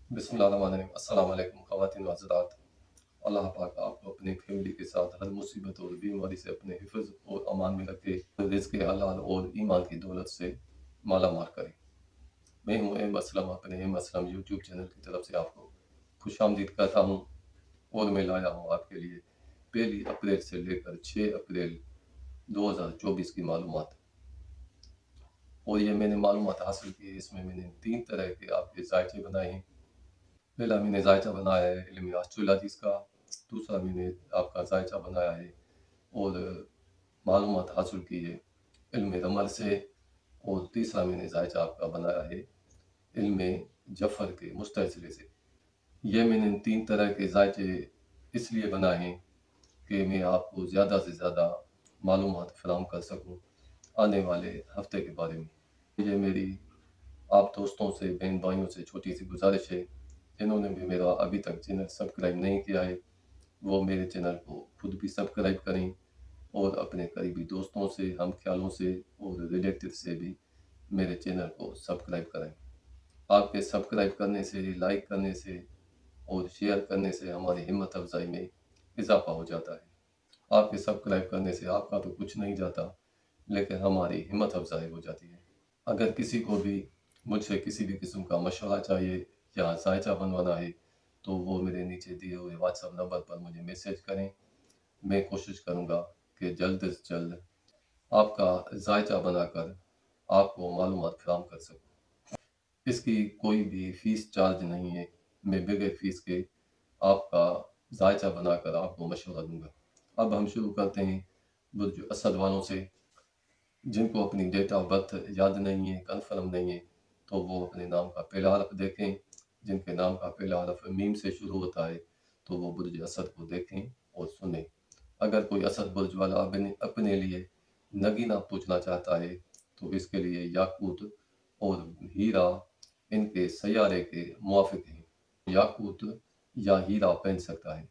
बिस्मिल्लाहिर्रहमानिर्रहीम। अस्सलाम वालेकुम ख़वातीन व हज़रात। अल्लाह पाक आपको अपनी फैमिली के साथ हर मुसीबत और बीमारी से अपने हिफ्ज़ और अमान में रखे, रिज़्क़ हलाल और ईमान की दौलत से माला माल करे। मैं हूँ एम असलम, अपने एम असलम यूट्यूब चैनल की तरफ से आपको खुशामदीद कहता हूँ और मैं लाया हूँ आपके लिए 1 अप्रैल से लेकर 6 अप्रैल 2024 की मालूमात। और ये मैंने मालूमात हासिल की है, इसमें मैंने 3 तरह के आपके ज़ायचे बनाए हैं। पहला मैंने जायचा बनाया है इल्म आस्ट्रोल हदीस का, दूसरा मैंने आपका जायचा बनाया है और मालूमात हासिल की है इल्म रमल से, और तीसरा मैंने जायचा आपका बनाया है इल्म जफ़र के मुस्तसिले से। ये मैंने 3 तरह के जायचे इसलिए बनाए हैं कि मैं आपको ज़्यादा से ज़्यादा मालूमात फराहम कर सकूँ आने वाले हफ्ते के बारे में। ये मेरी आप दोस्तों से, बहन भाइयों से छोटी सी गुजारिश है, जिन्होंने भी मेरा अभी तक चैनल सब्सक्राइब नहीं किया है वो मेरे चैनल को खुद भी सब्सक्राइब करें और अपने करीबी दोस्तों से, हम ख्यालों से और रिलेटिव से भी मेरे चैनल को सब्सक्राइब करें। आपके सब्सक्राइब करने से, लाइक करने से और शेयर करने से हमारी हिम्मत अफजाई में इजाफा हो जाता है। आपके सब्सक्राइब करने से आपका तो कुछ नहीं जाता, लेकिन हमारी हिम्मत अफजाई हो जाती है। अगर किसी को भी मुझसे किसी भी किस्म का मशवरा चाहिए या जायचा बनवाना है तो वो मेरे नीचे दिए हुए व्हाट्सएप नंबर पर मुझे मैसेज करें। मैं कोशिश करूँगा कि जल्द से जल्द आपका जायचा बनाकर आपको मालूमात फराहम कर सकूँ। इसकी कोई भी फ़ीस चार्ज नहीं है। मैं बगैर फ़ीस के आपका जायचा बनाकर आपको मशवरा दूँगा। अब हम शुरू करते हैं बुर्ज असद वालों से। जिनको अपनी डेट ऑफ बर्थ याद नहीं है, कन्फर्म नहीं है, तो वो अपने नाम का पहला हरफ देखें। जिनके नाम का पहला हरफ मीम से शुरू होता है तो वो बुर्ज असद को देखें और सुनें। अगर कोई असद बुर्ज वाला अपने लिए नगीना पूछना चाहता है तो इसके लिए याकूत और हीरा इनके सैयारे के मुवाफिक हैं। याकूत या हीरा पहन सकता है।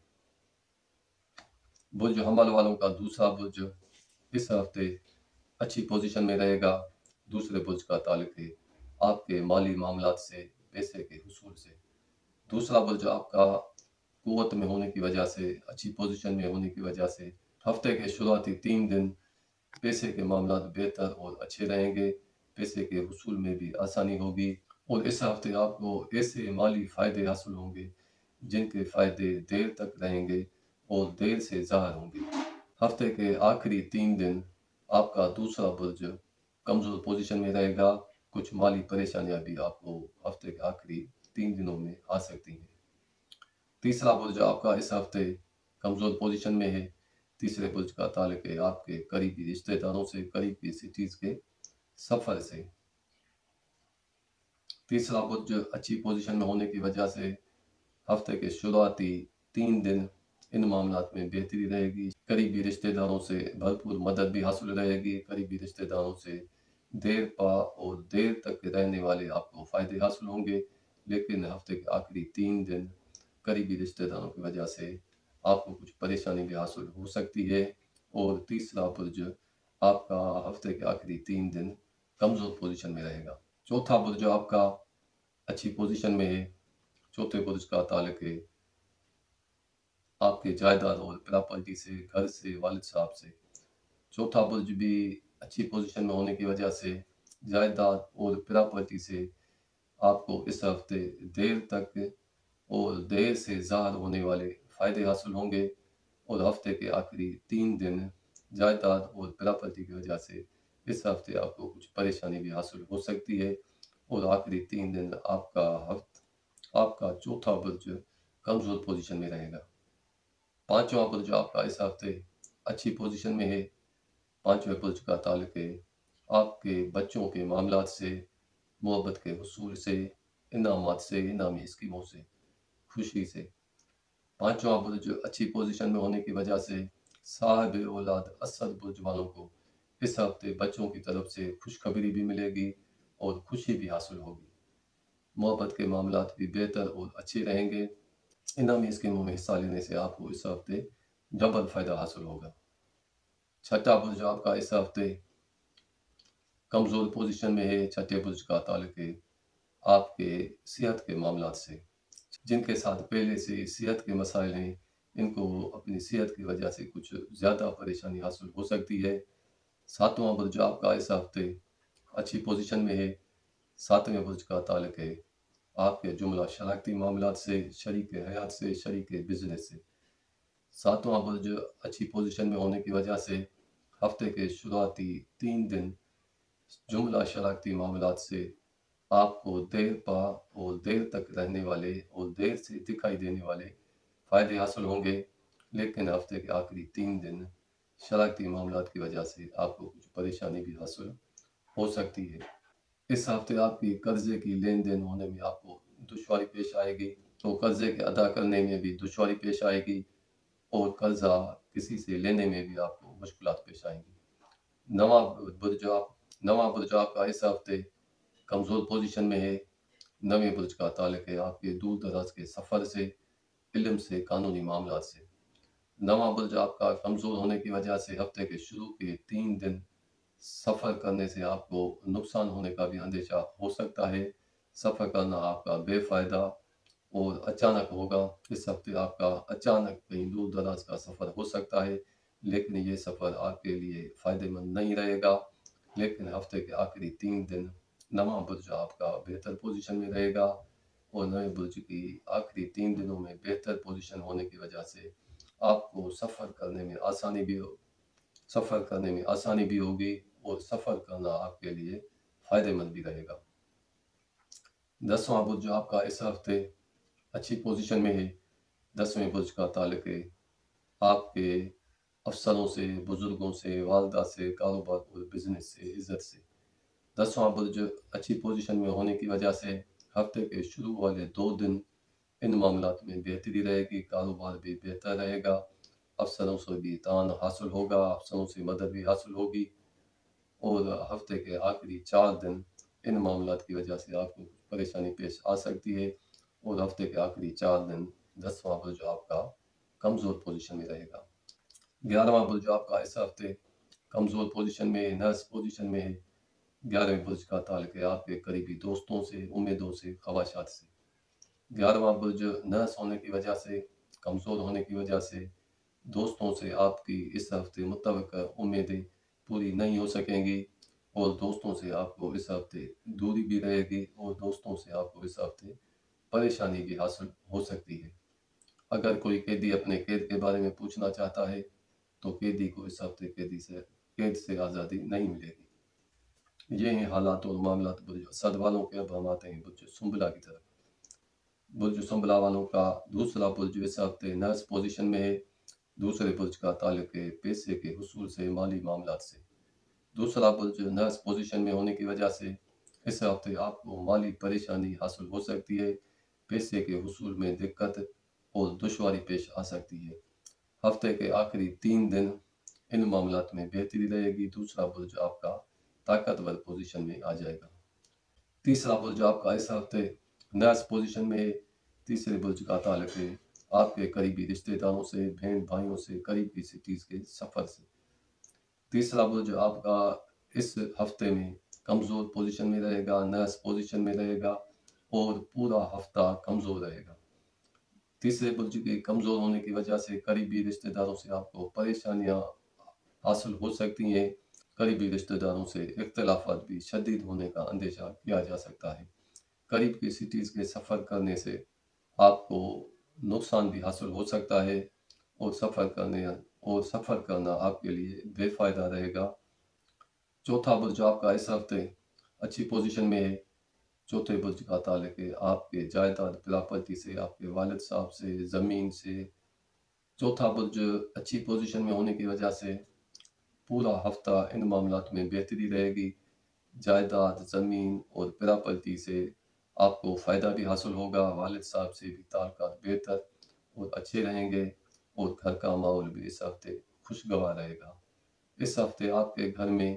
बुर्ज हमल वालों का दूसरा बुर्ज इस हफ्ते अच्छी पोजीशन में रहेगा। दूसरे बुर्ज का ताल्लुक है आपके माली मामलात से, पैसे के हुसूल से। दूसरा बुर्ज आपका कुव्वत में होने की वजह से, अच्छी पोजीशन में होने की वजह से हफ्ते के शुरुआती 3 दिन पैसे के मामलात बेहतर और अच्छे रहेंगे। पैसे के हुसूल में भी आसानी होगी और इस हफ्ते आपको ऐसे माली फ़ायदे हासिल होंगे जिनके फ़ायदे देर तक रहेंगे और देर से ज़ाहिर होंगे। हफ्ते के आखिरी 3 दिन आपका दूसरा बुर्ज कमज़ोर पोजीशन में रहेगा। कुछ माली परेशानियां भी आपको हफ्ते के आखिरी 3 दिनों में आ सकती हैं। तीसरा बुर्ज आपका इस हफ्ते कमज़ोर पोजीशन में है। तीसरे बुर्ज का ताल्लुक है आपके करीबी रिश्तेदारों से, करीबी सिटीज़ के सफ़र से। तीसरा बुर्ज अच्छी पोजीशन में होने की वजह से हफ्ते के शुरुआती 3 दिन इन मामलात में बेहतरी रहेगी। करीबी रिश्तेदारों से भरपूर मदद भी हासिल रहेगी। करीबी रिश्तेदारों से देर पा और देर तक रहने वाले आपको फ़ायदे हासिल होंगे, लेकिन हफ्ते के आखिरी 3 दिन करीबी रिश्तेदारों की वजह से आपको कुछ परेशानी भी हासिल हो सकती है। और तीसरा बुर्ज आपका हफ्ते के आखिरी 3 दिन कमज़ोर पोजीशन में रहेगा। चौथा बुर्ज आपका अच्छी पोजीशन में है। चौथे बुर्ज का ताल्लुक है आपके जायदाद और प्रॉपर्टी से, घर से, वालिद साहब से। चौथा बुर्ज भी अच्छी पोजीशन में होने की वजह से जायदाद और प्रॉपर्टी से आपको इस हफ्ते देर तक और देर से ज़ाहिर होने वाले फ़ायदे हासिल होंगे और हफ्ते के आखिरी 3 दिन जायदाद और प्रॉपर्टी की वजह से इस हफ्ते आपको कुछ परेशानी भी हासिल हो सकती है और आखिरी 3 दिन आपका चौथा बुर्ज कमज़ोर पोजीशन में रहेगा। पांचवा बुर्ज आपका इस हफ्ते अच्छी पोजीशन में है। पांचवें बुर्ज का ताल्लुक है आपके बच्चों के मामलात से, मोहब्बत के हुसूल से, इनामात से, इनामी स्कीमों से, खुशी से। पांचवा बुर्ज अच्छी पोजीशन में होने की वजह से साहिब औलाद असद बुर्ज वालों को इस हफ्ते बच्चों की तरफ से खुशखबरी भी मिलेगी और खुशी भी हासिल होगी। मोहब्बत के मामलात भी बेहतर और अच्छे रहेंगे। इनामी स्कीमों में हिस्सा लेने से आपको इस हफ्ते डबल फ़ायदा हासिल होगा। छठा बुर्ज आपका इस हफ्ते कमज़ोर पोजीशन में है। छठे बुर्ज का ताल्लुक है आपके सेहत के मामलात से। جن کے ساتھ پہلے سے صحت کے مسائل ہیں، ان کو اپنی صحت کی وجہ سے کچھ زیادہ پریشانی حاصل ہو سکتی ہے۔ ساتواں برج جو آپ کا اس ہفتے اچھی پوزیشن میں ہے، ساتویں برج کا تعلق ہے آپ کے جملہ شراکتی معاملات سے، شریک حیات سے، شریک بزنس سے۔ ساتواں برج اچھی پوزیشن میں ہونے کی وجہ سے ہفتے کے شروعاتی 3 دن جملہ شراکتی معاملات سے آپ کو دیر پا اور دیر تک رہنے والے اور دیر سے دکھائی دینے والے فائدے حاصل ہوں گے، لیکن ہفتے کے آخری 3 دن شراکتی معاملات کی وجہ سے آپ کو کچھ پریشانی بھی حاصل ہو سکتی ہے۔ اس ہفتے آپ کی قرضے کی لین دین ہونے میں آپ کو دشواری پیش آئے گی، تو قرضے کے ادا کرنے میں بھی دشواری پیش آئے گی، اور قرضہ کسی سے لینے میں بھی آپ کو مشکلات پیش آئیں گی۔ نواں برج آپ کا اس ہفتے کمزور پوزیشن میں ہے۔ نویں برج کا تعلق ہے آپ کے دور دراز کے سفر سے، علم سے، قانونی معاملات سے۔ نواں برج آپ کا کمزور ہونے کی وجہ سے ہفتے کے شروع کے 3 دن سفر کرنے سے آپ کو نقصان ہونے کا بھی اندیشہ ہو سکتا ہے۔ سفر کرنا آپ کا بے فائدہ اور اچانک ہوگا۔ اس ہفتے آپ کا اچانک کہیں دور دراز کا سفر ہو سکتا ہے، لیکن یہ سفر آپ کے لیے فائدہ مند نہیں رہے گا۔ لیکن ہفتے کے آخری 3 دن نواں برج آپ کا بہتر پوزیشن میں رہے گا، اور نئے برج کی آخری 3 دنوں میں بہتر پوزیشن ہونے کی وجہ سے آپ کو سفر کرنے میں آسانی بھی ہوگی، اور سفر کرنا آپ کے لیے فائدہ مند بھی رہے گا۔ 10واں برج آپ کا اس ہفتے اچھی پوزیشن میں ہے۔ 10ویں برج کا تعلق ہے آپ کے افسروں سے، بزرگوں سے، والدہ سے، کاروبار اور بزنس سے، عزت سے۔ 10واں برج اچھی پوزیشن میں ہونے کی وجہ سے ہفتے کے شروع والے 2 دن ان معاملات میں بہتری رہے گی، کاروبار بھی بہتر رہے گا، افسروں سے بھی تعاون حاصل ہوگا، افسروں سے مدد بھی حاصل ہوگی، اور ہفتے کے آخری 4 دن ان معاملات کی وجہ سے آپ کو پریشانی پیش آ سکتی ہے، اور ہفتے کے آخری 4 دن 10واں برج آپ کا کمزور پوزیشن میں رہے گا۔ 11واں برج آپ کا اس ہفتے کمزور پوزیشن میں، نرس پوزیشن میں ہے۔ 11ویں برج کا تعلق ہے آپ کے قریبی دوستوں سے، امیدوں سے، خواہشات سے۔ 11واں برج نرس ہونے کی وجہ سے، کمزور ہونے کی وجہ سے دوستوں سے آپ کی اس ہفتے متوقع امیدیں پوری نہیں ہو سکیں گی، اور دوستوں سے آپ کو اس ہفتے دوری بھی رہے گی، اور دوستوں سے آپ کو اس ہفتے پریشانی بھی حاصل ہو سکتی ہے۔ اگر کوئی قیدی اپنے قید کے بارے میں پوچھنا چاہتا ہے تو قیدی کو اس ہفتے قید سے آزادی نہیں ملے گی۔ یہ ہیں حالات اور معاملات برج اسد والوں کے۔ اب ہم آتے ہیں برج سنبلا کی طرف۔ برج سنبلا والوں کا دوسرا برج اس ہفتے نرس پوزیشن میں ہے۔ دوسرے برج کا تعلق ہے پیسے کے حصول سے، مالی معاملات سے۔ دوسرا برج نرس پوزیشن میں ہونے کی وجہ سے اس ہفتے آپ کو مالی پریشانی حاصل ہو سکتی ہے، پیسے کے حصول میں دقت اور دشواری پیش آ سکتی ہے۔ ہفتے کے آخری 3 دن ان معاملات میں بہتری رہے گی، دوسرا برج آپ کا طاقتور پوزیشن میں آ جائے گا۔ تیسرا برج آپ کا اس ہفتے نرس پوزیشن میں ہے۔ تیسرے برج کا تعلق ہے آپ کے قریبی رشتہ داروں سے، بہن بھائیوں سے، قریبی سٹیز کے سفر سے۔ تیسرا برج آپ کا اس ہفتے میں کمزور پوزیشن میں رہے گا، نرس پوزیشن میں رہے گا، اور پورا ہفتہ کمزور رہے گا۔ تیسرے برج کے کمزور ہونے کی وجہ سے قریبی رشتہ داروں سے آپ کو پریشانیاں حاصل ہو سکتی ہیں۔ قریبی رشتہ داروں سے اختلافات بھی شدید ہونے کا اندیشہ کیا جا سکتا ہے۔ قریب کی سٹیز کے سفر کرنے سے آپ کو نقصان بھی حاصل ہو سکتا ہے، اور سفر کرنا آپ کے لیے بے فائدہ رہے گا۔ چوتھا برج آپ کا اس ہفتے اچھی پوزیشن میں ہے۔ چوتھے برج کا تعلق ہے آپ کے جائیداد، پراپرٹی سے، آپ کے والد صاحب سے، زمین سے۔ چوتھا برج اچھی پوزیشن میں ہونے کی وجہ سے پورا ہفتہ ان معاملات میں بہتری رہے گی، جائیداد، زمین اور پراپرٹی سے آپ کو فائدہ بھی حاصل ہوگا، والد صاحب سے بھی تعلقات بہتر اور اچھے رہیں گے، اور گھر کا ماحول بھی اس ہفتے خوشگوار رہے گا۔ اس ہفتے آپ کے گھر میں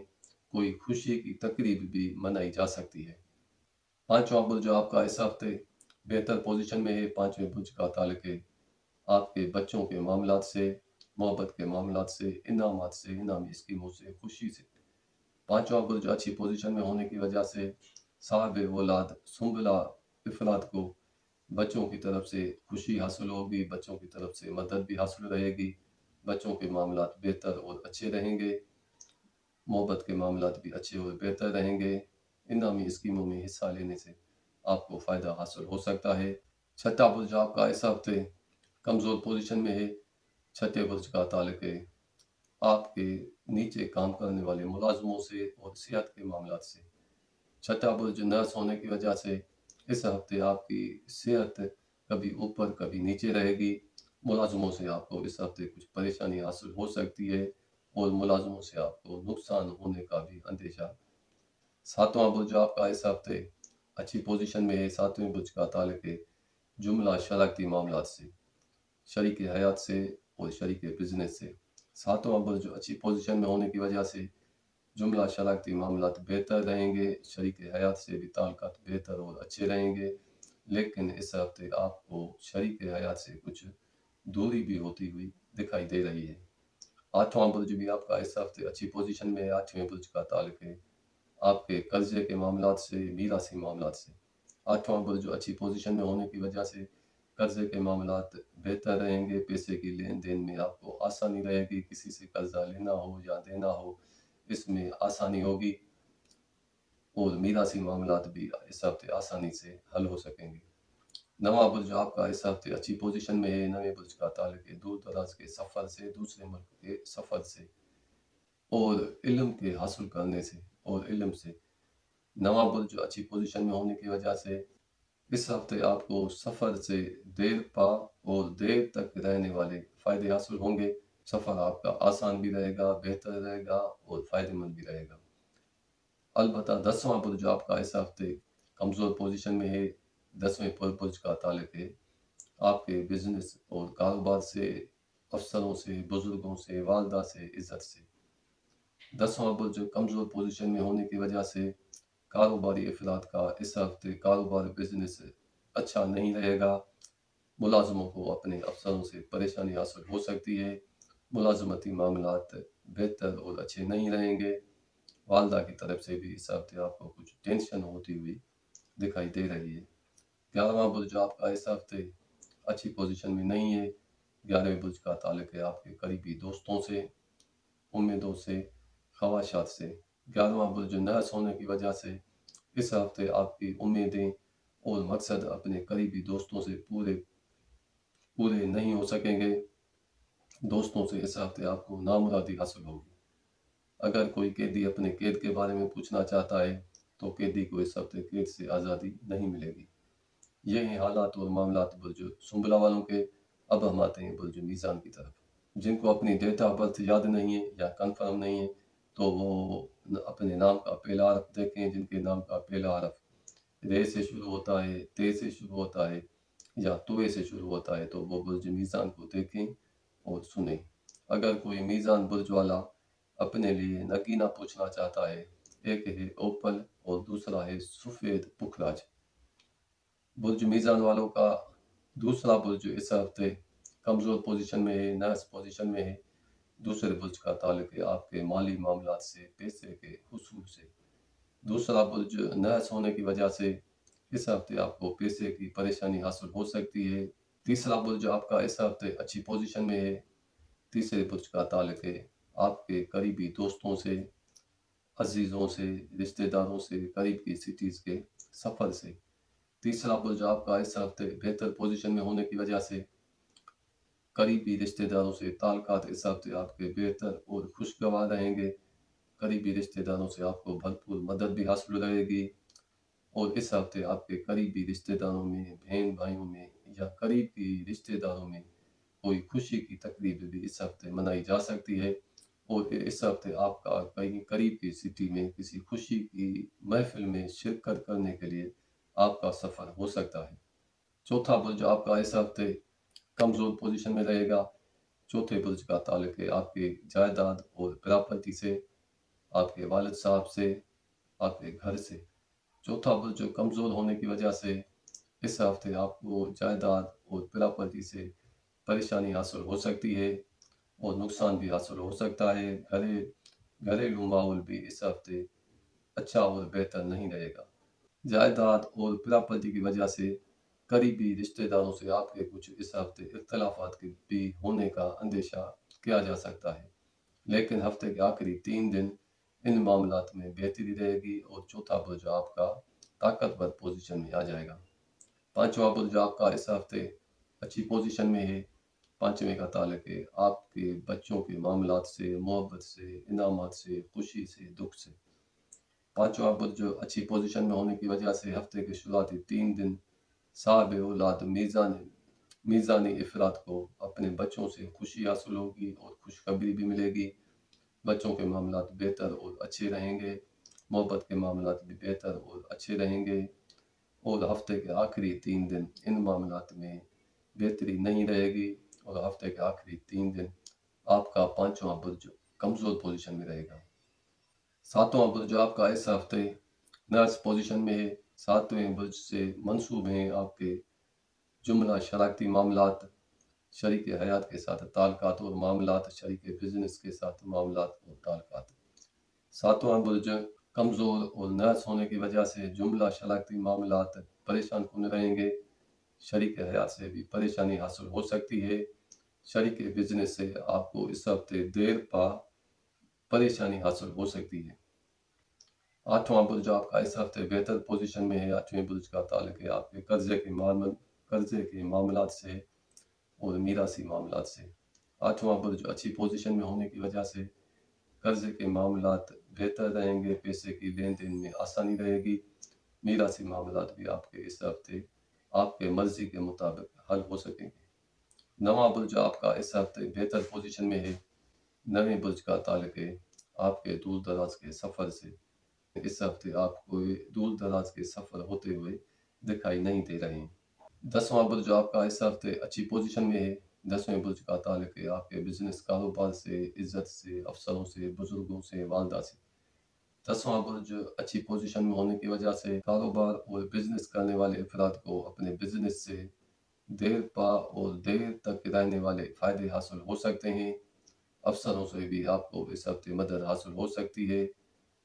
کوئی خوشی کی تقریب بھی منائی جا سکتی ہے۔ پانچواں برج آپ کا اس ہفتے بہتر پوزیشن میں ہے۔ پانچویں برج کا تعلق ہے آپ کے بچوں کے معاملات سے، محبت کے معاملات سے، انعامات سے، انعامی اسکیموں سے، خوشی سے۔ پانچواں برج اچھی پوزیشن میں ہونے کی وجہ سے صاحب اولاد سنبلا افراد کو बच्चों की तरफ से खुशी हासिल होगी, बच्चों की तरफ से मदद भी हासिल रहेगी, बच्चों के मामलात बेहतर और अच्छे रहेंगे, मोहब्बत के मामलात भी अच्छे और बेहतर रहेंगे। इनामी स्कीमों में हिस्सा लेने से आपको फ़ायदा हासिल हो सकता है। छठा बुर्ज आपका इस हफ्ते कमज़ोर पोजीशन में है। छठे बुर्ज का ताल्लुक है आपके नीचे काम करने वाले मुलाजमों से और सेहत के मामलात से। छठा बुर्ज नर्स होने की वजह से इस हफ्ते आपकी सेहत कभी ऊपर कभी नीचे रहेगी। मुलाजमों से आपको इस हफ्ते कुछ परेशानी हासिल हो सकती है और मुलाजमों से आपको नुकसान होने का भी अंदेशा। सातवां बुर्ज आपका इस हफ्ते अच्छी पोजीशन में है। सातवें बुर्ज का ताल्लुक है जुमला शराकती मामलात से, शरीक हयात से और शरीक बिजनेस से। सातवां बुर्ज अच्छी पोजीशन में होने की वजह से जुमला शराकती मामलात बेहतर रहेंगे, शरीक हयात से भी ताल्लुकात बेहतर और अच्छे रहेंगे। लेकिन इस हफ्ते आपको शरीक हयात से कुछ दूरी भी होती हुई दिखाई दे रही है। आठवां बुर्ज भी आपका इस हफ्ते अच्छी पोजीशन में है। आठवें बुर्ज का ताल्लुक है आपके कर्जे के मामलात से, मीरासी मामलात से। आठवां बुर्ज अच्छी पोजीशन में होने की वजह से कर्जे के मामलात बेहतर रहेंगे, पैसे की लेन देन में आपको आसानी रहेगी, किसी से कर्जा लेना हो या देना हो इसमें आसानी होगी और मीरासी मामलात भी इस हफ्ते आसानी से हल हो सकेंगे। नवां बुर्ज आपका इस हफ्ते अच्छी पोजीशन में है। नवे बुर्ज का ताल्लुक है दूर दराज के सफ़र से, दूसरे मुल्क के सफ़र से और इल्म के हासिल करने से और इल्म से। नवां बुर्ज अच्छी पोजीशन में होने की वजह से इस हफ्ते आपको सफ़र से देर पा और देर तक रहने वाले फ़ायदे हासिल होंगे। सफ़र आपका आसान भी रहेगा, बेहतर रहेगा और फ़ायदेमंद भी रहेगा। अलबत्ता 10वां बुर्ज आपका इस हफ्ते कमज़ोर पोजीशन में है। 10वें बुर्ज का ताल्लुक है आपके बिज़नेस और कारोबार से, अफ़सरों से, बुज़ुर्गों से, वालदा से, इज़्ज़त से। 10वां बुर्ज कमज़ोर पोजीशन में होने की वजह से कारोबारी अफराद का इस हफ्ते कारोबार बिज़नेस अच्छा नहीं रहेगा। मुलाज़मों को अपने अफ़सरों से परेशानी हासिल हो सकती है। मुलाज़मती मामलात बेहतर और अच्छे नहीं रहेंगे। वालदा की तरफ से भी इस हफ्ते आपको कुछ टेंशन होती हुई दिखाई दे रही है। 11वां बुर्ज आपका इस हफ्ते अच्छी पोजीशन में नहीं है। 11वें बुर्ज का ताल्लुक है आपके करीबी दोस्तों से, उम्मीदों से, ख्वाहिशात से। 11वां बुर्ज नहस होने की वजह से इस हफ्ते आपकी उम्मीदें और मकसद अपने करीबी दोस्तों से पूरे पूरे नहीं हो सकेंगे। दोस्तों से इस हफ्ते आपको नामुरादी हासिल होगी। अगर कोई कैदी अपने कैद के बारे में पूछना चाहता है तो कैदी को इस हफ्ते कैद से आज़ादी नहीं मिलेगी। ये हैं हालात और मामलात बुर्ज सुंबला वालों के। अब हम आते हैं बुर्ज मीज़ान की तरफ। जिनको अपनी डेट ऑफ बर्थ याद नहीं है या कंफर्म नहीं है तो वो अपने नाम का पहला हरफ देखें। जिनके नाम का पहला हरफ रे से शुरू होता है, ते से शुरू होता है या तुए से शुरू होता है तो वो बुर्ज मीज़ान को देखें और सुने। अगर कोई मीज़ान बुर्ज वाला अपने लिए नगीना पूछना चाहता है, एक है ओपल और दूसरा है सफ़ेद पुखराज। बुर्ज मीज़ान वालों का दूसरा बुर्ज इस हफ्ते कमज़ोर पोजीशन में है, नर्स पोजीशन में है। दूसरे बुर्ज का ताल्लुक है आपके माली मामलात से, पैसे के हुसूल से। दूसरा बुर्ज नर्स होने की वजह से इस हफ्ते आपको पैसे की परेशानी हासिल हो सकती है। तीसरा बुर्ज आपका इस हफ्ते अच्छी पोजीशन में है। तीसरे बुर्ज का ताल्लुक है आपके करीबी दोस्तों से, अजीज़ों से, रिश्तेदारों से, करीब की सिटीज़ के सफ़र से। तीसरा बुर्ज आपका इस हफ्ते बेहतर पोजीशन में होने की वजह से करीबी रिश्तेदारों से ताल्लुकात इस हफ्ते आपके बेहतर और खुशगवार रहेंगे। करीबी रिश्तेदारों से आपको भरपूर मदद भी हासिल रहेगी और इस हफ्ते आपके करीबी रिश्तेदारों में, बहन भाइयों में या करीबी रिश्तेदारों में कोई खुशी की तकरीब भी इस हफ्ते मनाई जा सकती है और इस हफ्ते आपका कहीं करीब की सिटी में किसी खुशी की महफिल में शिरकत करने के लिए आपका सफ़र हो सकता है। चौथा बुर्ज आपका इस हफ्ते कमज़ोर पोजीशन में रहेगा। चौथे बुर्ज का ताल्लुक है आपके जायदाद और प्रॉपर्टी से, आपके वालिद साहब से, आपके घर से। चौथा बुर्ज कमज़ोर होने की वजह से इस हफ्ते आपको जायदाद और प्रॉपर्टी से परेशानी हासिल हो सकती है और नुकसान भी हासिल हो सकता है। घरेलू माहौल भी इस हफ्ते अच्छा और बेहतर नहीं रहेगा। जायदाद और प्रॉपर्टी की वजह से करीबी रिश्तेदारों से आपके कुछ इस हफ्ते इख्तलाफात के भी होने का अंदेशा किया जा सकता है, लेकिन हफ्ते के आखिरी 3 दिन इन मामलात में बेहतरी रहेगी और चौथा बुर्ज आपका ताकतवर पोजीशन में आ जाएगा। पांचवा बुर्ज आपका इस हफ्ते अच्छी पोजीशन में है। पांचवें का ताल्लुक है आपके बच्चों के मामलात से, मोहब्बत से, इनामात से, खुशी से, दुख से। पांचवा बुर्ज अच्छी पोजीशन में होने की वजह से हफ्ते के शुरुआती 3 दिन साहब औलाद मीज़ानी इफ़रात को अपने बच्चों से खुशी हासिल होगी और खुशखबरी भी मिलेगी। बच्चों के मामलात बेहतर और अच्छे रहेंगे, मोहब्बत के मामलात भी बेहतर और अच्छे रहेंगे और हफ्ते के आखिरी 3 दिन इन मामलात में बेहतरी नहीं रहेगी और हफ्ते के आखिरी 3 दिन आपका पांचवा बुर्ज कमज़ोर पोजीशन में रहेगा। सातवां बुर्ज आपका इस हफ्ते नर्स पोजीशन में है। सातवें बुर्ज से मंसूब हैं आपके जुमला शराकती मामलात, शरीक हयात के साथ ताल्लुकात और मामलात, शरीक बिजनेस के साथ मामलात और ताल्लुकात। सातवां बुर्ज कमज़ोर और नर्स होने की वजह से जुमला शराकती मामलात परेशान कुन रहेंगे। शरीक हयात से भी परेशानी हासिल हो सकती है। शरीक बिजनेस से आपको इस हफ्ते देर पा परेशानी हासिल हो सकती है। आठवां बुर्ज आपका इस हफ्ते बेहतर पोजीशन में है। आठवें बुर्ज का ताल्लुक है आपके कर्जे के मामलात से और मीरासी मामलात से। आठवां बुर्ज अच्छी पोजीशन में होने की वजह से कर्जे के मामलात बेहतर रहेंगे, पैसे की लेन देन में आसानी रहेगी। मीरासी मामलात भी आपके इस हफ्ते आपके मर्जी के मुताबिक हल हो सकेंगे। नवां बुर्ज आपका इस हफ्ते बेहतर पोजीशन में है। नवें बुर्ज का ताल्लुक है आपके दूर दराज के सफ़र से। इस हफ्ते आपको दूर दराज के सफ़र होते हुए दिखाई नहीं दे रहे हैं। 10वां बुर्ज आपका इस हफ्ते अच्छी पोजीशन में है। 10वें बुर्ज का ताल्लुक है आपके बिजनेस, कारोबार से, इज्जत से, अफसरों से, बुजुर्गों से, वालदा से। 10वां बुर्ज अच्छी पोजीशन में होने की वजह से कारोबार और बिजनेस करने वाले अफराद को अपने बिजनेस से देर पा और देर तक रहने वाले फ़ायदे हासिल हो सकते हैं। अफसरों से भी आपको इस हफ्ते मदद हासिल हो सकती है।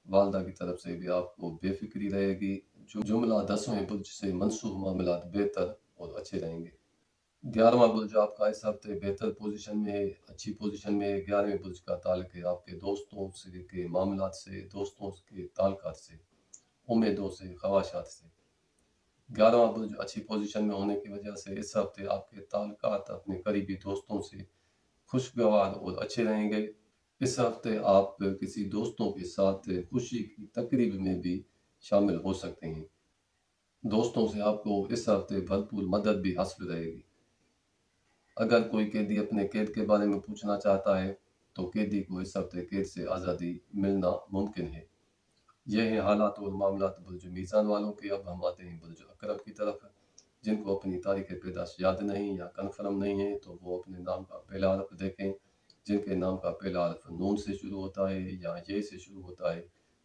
वालदा की तरफ से भी आपको बेफिक्री रहेगी। जुमला 10वें बुर्ज से मनसूब मामलात बेहतर और अच्छे रहेंगे। 11वां बुर्ज आपका इस हफ्ते बेहतर पोजीशन में है, अच्छी पोजीशन में है। 11वें बुर्ज का ताल्लुक है आपके दोस्तों से के मामलात से, दोस्तों के ताल्लुकात से, उम्मीदों से, ख्वाहिशात से। 11वां बुर्ज अच्छी पोजीशन में होने की वजह से इस हफ्ते आपके ताल्लुकात अपने करीबी दोस्तों से खुशगवार और अच्छे रहेंगे। इस हफ्ते आप किसी दोस्तों के साथ खुशी की तकरीब में भी शामिल हो सकते हैं। दोस्तों से आपको इस हफ्ते भरपूर मदद भी हासिल रहेगी। अगर कोई कैदी अपने कैद के बारे में पूछना चाहता है तो कैदी को इस हफ्ते कैद से आज़ादी मिलना मुमकिन है। यह है हालात और मामलात बुर्ज मीज़ान वालों के। अब हम आते हैं बुर्ज अकरब की तरफ। जिनको अपनी तारीख पैदाश याद नहीं या कन्फर्म नहीं है तो वो अपने नाम का पहला हरफ देखें। जिनके नाम का पहला हरफ नून से शुरू होता है या ये से शुरू होता है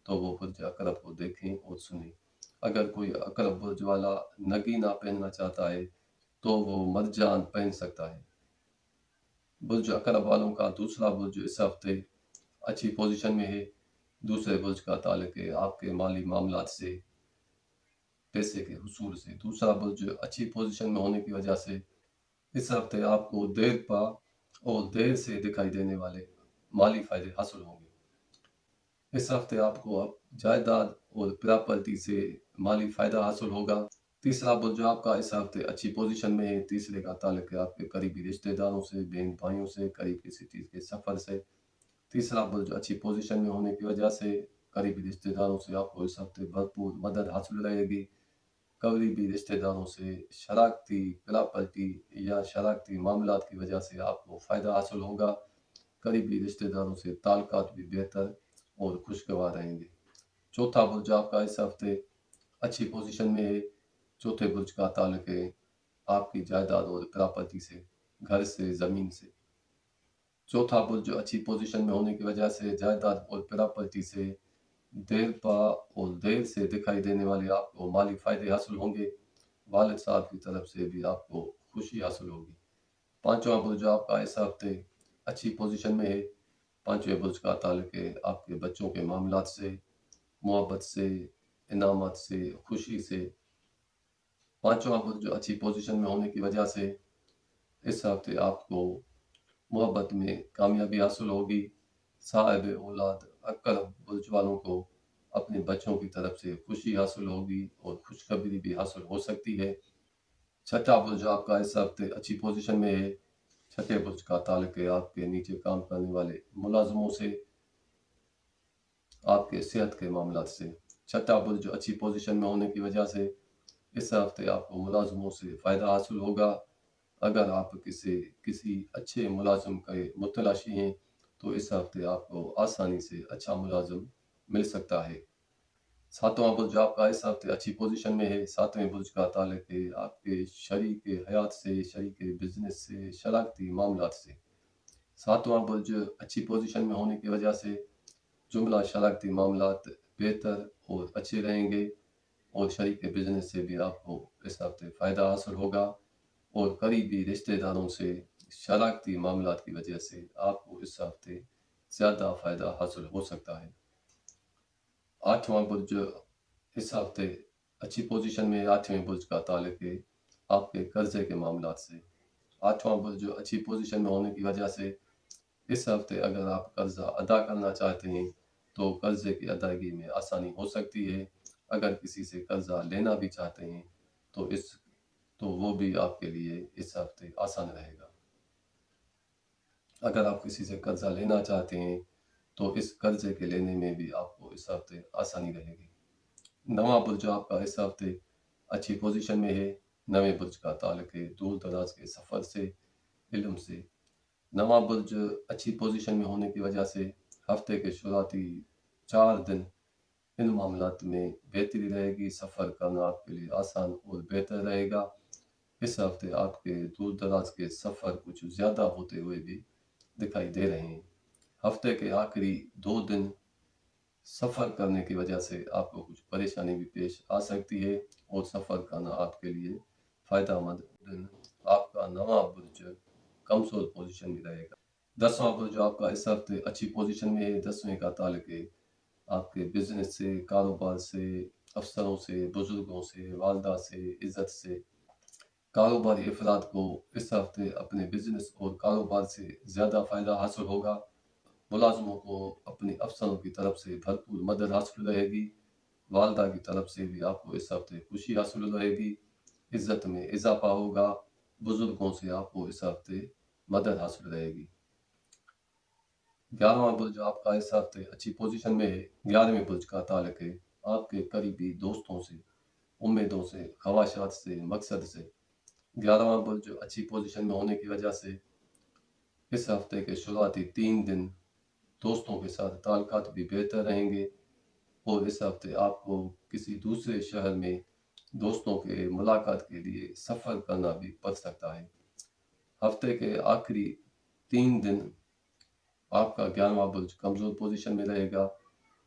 तो वो बुर्ज अकरब को देखें और सुनें। अगर कोई अकरब बुर्ज वाला नगीना पहनना चाहता है तो वो मरजान पहन सकता है। बुर्ज अकरब वालों का दूसरा बुर्ज इस हफ्ते अच्छी पोजीशन में है। दूसरे बुर्ज का ताल्लुक है आपके माली मामलात से, पैसे के हुसूल से। दूसरा बुर्ज अच्छी पोजीशन में होने की वजह से इस हफ्ते आपको देर पा और देर से दिखाई देने वाले माली फायदे हासिल होंगे। इस हफ्ते आपको अब जायदाद और प्रॉपर्टी से माली फायदा हासिल होगा। तीसरा बुर्ज आपका इस हफ्ते अच्छी पोजीशन में है। तीसरे का ताल्लुक है आपके करीबी रिश्तेदारों से, बहन भाइयों से, करीब किसी चीज़ के सफ़र से। तीसरा बुर्ज अच्छी पोजीशन में होने की वजह से करीबी रिश्तेदारों से आपको इस हफ्ते भरपूर मदद हासिल रहेगी। करीबी रिश्तेदारों से शराकती प्रॉपर्टी या शराकती मामलात की वजह से आपको फ़ायदा हासिल होगा। करीबी रिश्तेदारों से ताल्लुकात भी बेहतर और खुशगवार रहेंगे। चौथा बुर्ज आपका इस हफ्ते अच्छी पोजीशन में है। चौथे बुर्ज का ताल्लुक है आपकी जायदाद और प्रॉपर्टी से, घर से, ज़मीन से। चौथा बुर्ज अच्छी पोजीशन में होने की वजह से जायदाद और प्रॉपर्टी से देर पा और देर से दिखाई देने वाले आपको माली फ़ायदे हासिल होंगे। वालिद साहब की तरफ से भी आपको खुशी हासिल होगी। पांचवा बुर्ज आपका इस हफ्ते अच्छी पोजीशन में है। पांचवें बुर्ज का ताल्लुक है आपके बच्चों के मामलात से, मोहब्बत से, इनामत से, खुशी से। पांचवा बुर्ज अच्छी पोजीशन में होने की वजह से इस हफ्ते आपको मोहब्बत में कामयाबी हासिल होगी। साहिब औलाद अक्कर बुर्ज वालों को अपने बच्चों की तरफ से खुशी हासिल होगी और खुशखबरी भी हासिल हो सकती है। छठा बुर्ज आपका इस हफ्ते अच्छी पोजीशन में है। छठे बुर्ज का ताल्लुक है आपके नीचे काम करने वाले मुलाजमों से, आपके सेहत के मामला से। छठा बुर्ज अच्छी पोजीशन में होने की वजह से इस हफ्ते आपको मुलाजमों से फ़ायदा हासिल होगा। अगर आप किसी अच्छे मुलाजिम के मुतलाशी हैं तो इस हफ्ते आपको आसानी से अच्छा मुलाजिम मिल सकता है। सातवां बुर्ज आपका इस हफ्ते अच्छी पोजीशन में है। सातवें बुर्ज का ताल्लुक है आपके शरीक हयात से, शरीक बिजनेस से, शराकती मामलात से। सातवां बुर्ज अच्छी पोजीशन में होने की वजह से जुमला शराकती मामलात बेहतर और अच्छे रहेंगे और शरीक बिजनेस से भी आपको इस हफ्ते फ़ायदा हासिल होगा और करीबी रिश्तेदारों से शराकती मामलात की वजह से आपको इस हफ्ते ज़्यादा फ़ायदा हासिल हो सकता है। आठवां बुर्ज इस हफ्ते अच्छी पोजीशन में है। आठवें बुर्ज का ताल्लुक है आपके कर्जे के मामलात से। आठवां बुर्ज अच्छी पोजीशन में होने की वजह से इस हफ्ते अगर आप कर्जा अदा करना चाहते हैं तो कर्जे की अदायगी में आसानी हो सकती है। अगर किसी से कर्जा लेना भी चाहते हैं तो वो भी आपके लिए इस हफ्ते आसान रहेगा। अगर आप किसी से कर्जा लेना चाहते हैं तो इस कर्जे के लेने में भी आपको इस हफ्ते आसानी रहेगी। नवां बुर्ज आपका इस हफ्ते अच्छी पोजीशन में है। नवें बुर्ज का ताल्लुक है दूर दराज के सफ़र से, इल्म से। नवां बुर्ज अच्छी पोजीशन में होने की वजह से हफ्ते के शुरुआती 4 दिन इन मामलात में बेहतरी रहेगी। सफ़र करना आपके लिए आसान और बेहतर रहेगा। इस हफ्ते आपके दूर दराज के सफ़र कुछ ज़्यादा होते हुए भी दिखाई दे रहे हैं। हफ्ते के आखिरी 2 दिन सफ़र करने की वजह से आपको कुछ परेशानी भी पेश आ सकती है और सफ़र करना आपके लिए फ़ायदेमंद दिन। आपका नवां बुर्ज कमज़ोर पोजीशन में रहेगा। 10वां बुर्ज आपका इस हफ्ते अच्छी पोजीशन में है। 10वें का ताल्लुक है आपके बिजनेस से, कारोबार से, अफसरों से, बुजुर्गों से, वालदा से, इज्जत से। कारोबारी अफराद को इस हफ्ते अपने बिजनेस और कारोबार से ज़्यादा फ़ायदा हासिल होगा। मुलाजमों को अपने अफसरों की तरफ से भरपूर मदद हासिल रहेगी। वालदा की तरफ से भी आपको इस हफ्ते खुशी हासिल रहेगी। इज्जत में इजाफा होगा। बुजुर्गों से आपको इस हफ्ते मदद हासिल रहेगी। 11वां बुर्ज आपका इस हफ्ते अच्छी पोजीशन में है। 11वें बुर्ज का ताल्लुक है आपके करीबी दोस्तों से, उम्मीदों से, ख्वाहिशात से, मकसद से। 11वां बुर्ज अच्छी पोजीशन में होने की वजह से इस हफ्ते के शुरुआती 3 दिन दोस्तों के साथ ताल्लुकात भी बेहतर रहेंगे और इस हफ्ते आपको किसी दूसरे शहर में दोस्तों के मुलाकात के लिए सफ़र करना भी पड़ सकता है। हफ्ते के आखिरी 3 दिन आपका 11वां बुर्ज कमज़ोर पोजीशन में रहेगा।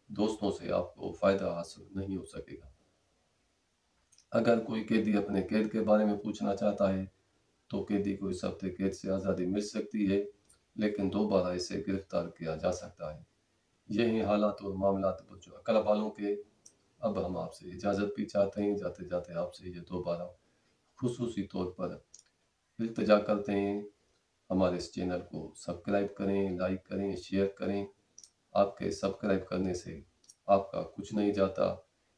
दोस्तों से आपको फ़ायदा हासिल नहीं हो सकेगा। अगर कोई कैदी अपने कैद के बारे में पूछना चाहता है तो कैदी को इस हफ्ते कैद से आज़ादी मिल सकती है, लेकिन दोबारा इसे गिरफ्तार किया जा सकता है। यही हालात और मामलात बुर्ज अक़ल वालों के। अब हम आपसे इजाज़त भी चाहते हैं। जाते जाते आपसे ये दोबारा खुसूसी तौर पर इल्तिजा करते हैं, हमारे इस चैनल को सब्सक्राइब करें, लाइक करें, शेयर करें। आपके सब्सक्राइब करने से आपका कुछ नहीं जाता,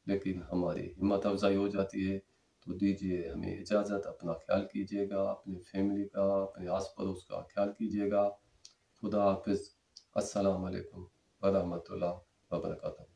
लेकिन हमारी हिम्मत अफ़ज़ाई हो जाती है। तो दीजिए हमें इजाज़त। अपना ख्याल कीजिएगा, अपनी फैमिली का, अपने आस पड़ोस का ख्याल कीजिएगा। खुदा हाफिज़। अस्सलाम वालेकुम व रहमतुल्लाह व बरकातहू।